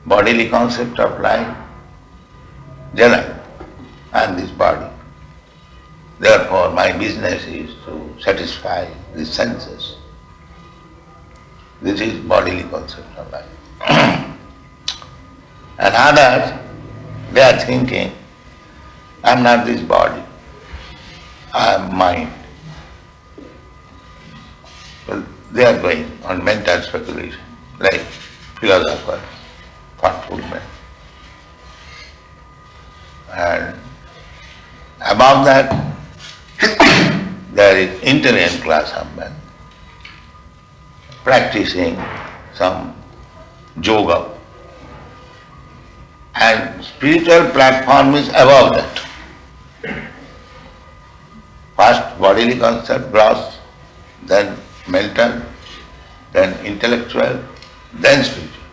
Bodily concept of life, Jana, and this body. Therefore, my business is to satisfy the senses. This is bodily concept of life. And others, they are thinking, I am not this body, I am mind. Well, they are going on mental speculation, like philosophers, thoughtful men. And above that, there is intelligent class of men practicing some yoga. And spiritual platform is above that. First bodily concept, gross, then mental, then intellectual, then spiritual.